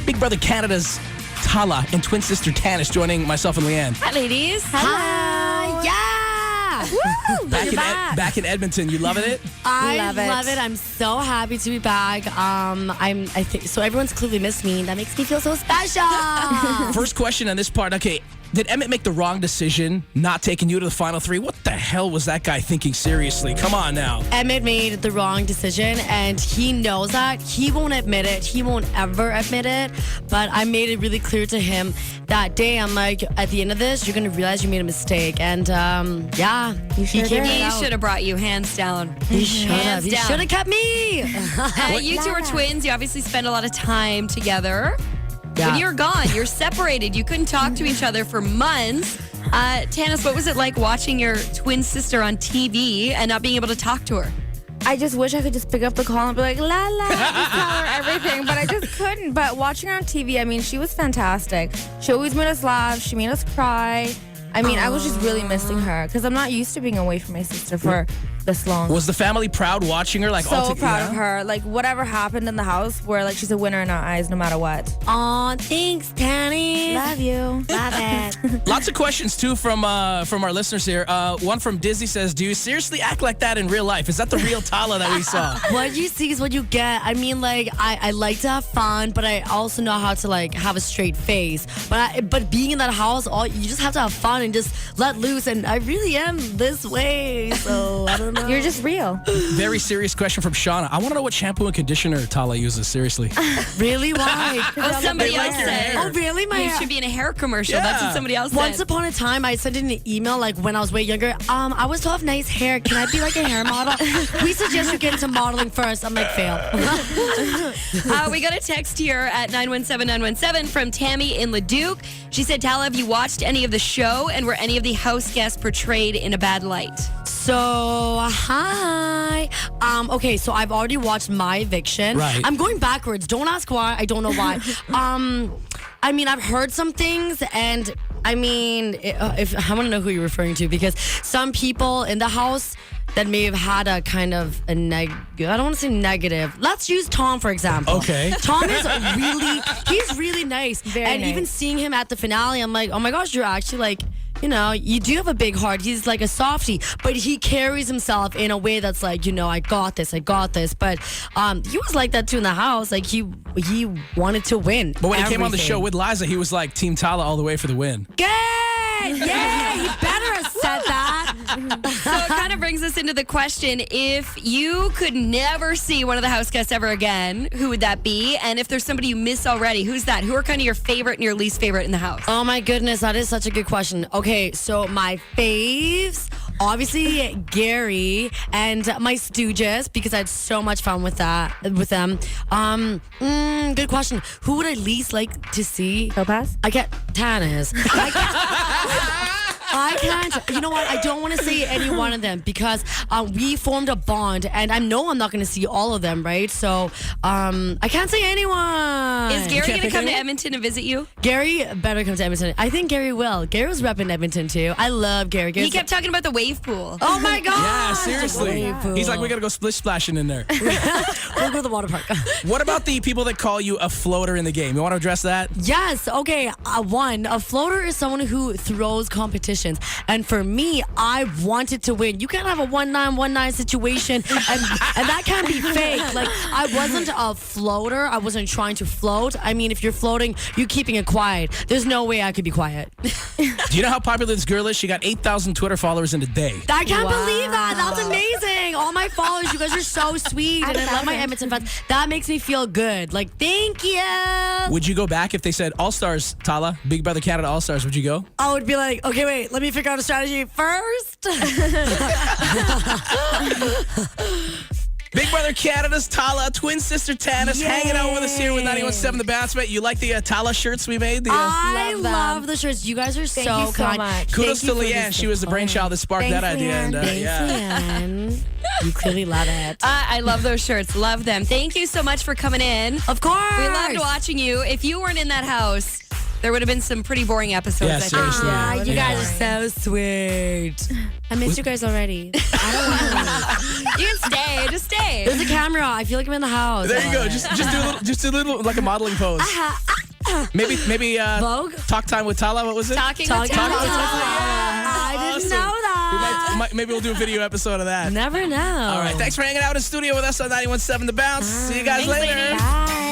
Big Brother Canada's Talla and twin sister Tannas joining myself and Liann. Hi, ladies. Hi. Yeah. Woo! Back in Edmonton. You loving it? I love it. I'm so happy to be back. I think so. Everyone's clearly missed me. That makes me feel so special. First question on this part. Okay, did Emmett make the wrong decision not taking you to the final three? What the hell was that guy thinking? Seriously, come on now. Emmett made the wrong decision, and he knows that. He won't admit it. He won't ever admit it. But I made it really clear to him that day. I'm like, at the end of this, you're gonna realize you made a mistake. And yeah, he should have brought you hands down. He should have. He should have kept me. You two are twins. You obviously spend a lot of time together. Yeah. When you're gone, you're separated. You couldn't talk to each other for months. Tannis, what was it like watching your twin sister on TV and not being able to talk to her? I just wish I could just pick up the call and be like, la la, just tell her everything. But I just couldn't. But watching her on TV, I mean, she was fantastic. She always made us laugh. She made us cry. I mean, I was just really missing her because I'm not used to being away from my sister for this long. Was the family proud watching her? Like, so proud of her. Like, whatever happened in the house, where like she's a winner in our eyes no matter what. Aw, thanks, Tanny. Love you. Love it. Lots of questions too from our listeners here. One from Dizzy says, "Do you seriously act like that in real life? Is that the real Talla that we saw?" What you see is what you get. I mean, like, I like to have fun, but I also know how to like have a straight face. But being in that house, you just have to have fun and just let loose. And I really am this way, so I don't know. You're just real. Very serious question from Shauna. I want to know what shampoo and conditioner Talla uses. Seriously. Really? Why? Well, somebody else said. Oh, really? You should be in a hair commercial. Yeah. That's what somebody else said. Once upon a time, I sent in an email like when I was way younger. I was to have nice hair. Can I be like a hair model? We suggest you get into modeling first. I'm like, fail. We got a text here at 917-917 from Tammy in Leduc. She said, Talla, have you watched any of the show and were any of the house guests portrayed in a bad light? So, hi. Okay, so I've already watched My Eviction. Right. I'm going backwards. Don't ask why. I don't know why. I mean, I've heard some things, and I mean, if I want to know who you're referring to, because some people in the house that may have had a kind of I don't want to say negative. Let's use Tom, for example. Okay. Tom is he's really nice. Very nice. Even seeing him at the finale, I'm like, oh my gosh, you're actually like, you know, you do have a big heart. He's like a softie, but he carries himself in a way that's like, you know, I got this. But he was like that too in the house. Like he wanted to win. But when he came on the show with Liza, he was like Team Talla all the way for the win. Yay! Yeah, he better have said that. So it kind of brings us into the question, if you could never see one of the house guests ever again, who would that be? And if there's somebody you miss already, who's that? Who are kind of your favorite and your least favorite in the house? Oh my goodness, that is such a good question. Okay, so my faves, obviously Gary and my Stooges, because I had so much fun with them. Good question. Who would I least like to see? Topaz? I get Tannas. I can't. You know what? I don't want to say any one of them because we formed a bond, and I know I'm not going to see all of them, right? So I can't say anyone. Is Gary going to come to Edmonton and visit you? Gary better come to Edmonton. I think Gary will. Gary was repping Edmonton too. I love Gary. He kept talking about the wave pool. Oh my god! Yeah, seriously. He's like, we gotta go splish splashing in there. We'll go to the water park. What about the people that call you a floater in the game? You want to address that? Yes. Okay. A floater is someone who throws competitions, and for me, I wanted to win. You can't have a 1-9-1-9 situation, and that can't be fake. Like, I wasn't a floater. I wasn't trying to float. I mean, if you're floating, you're keeping it quiet. There's no way I could be quiet. Do you know how popular this girl is? She got 8,000 Twitter followers in a day. I can't believe that. That's amazing. All my followers, you guys are so sweet, and I love my Edmonton fans. That makes me feel good. Like, thank you. Would you go back if they said All-Stars, Talla, Big Brother Canada All-Stars? Would you go? I would be like, okay, wait, let me figure out a strategy first. Big Brother Canada's Talla, twin sister Tannas, hanging out with us here with 91.7 The Bounce. You like the Talla shirts we made? I love the shirts. You guys are Thank you so kind. much. Kudos to Leann. She was the brainchild that sparked that idea. And, Thanks, Leann. You clearly love it. I love those shirts. Love them. Thank you so much for coming in. Of course. We loved watching you. If you weren't in that house, there would have been some pretty boring episodes. Yeah, I think. seriously. You guys are so sweet. I missed you guys already. I don't want to. You can stay. Just stay. There's a camera. I feel like I'm in the house. There you go. Just do a little, like a modeling pose. Maybe Vogue? Talk Time with Talla. What was it? Talking Talking with with Talla. Talla. I didn't know that. Maybe we'll do a video episode of that. Never know. All right. Thanks for hanging out in the studio with us on 91.7 The Bounce. See you guys Thanks, later. ladies. Bye.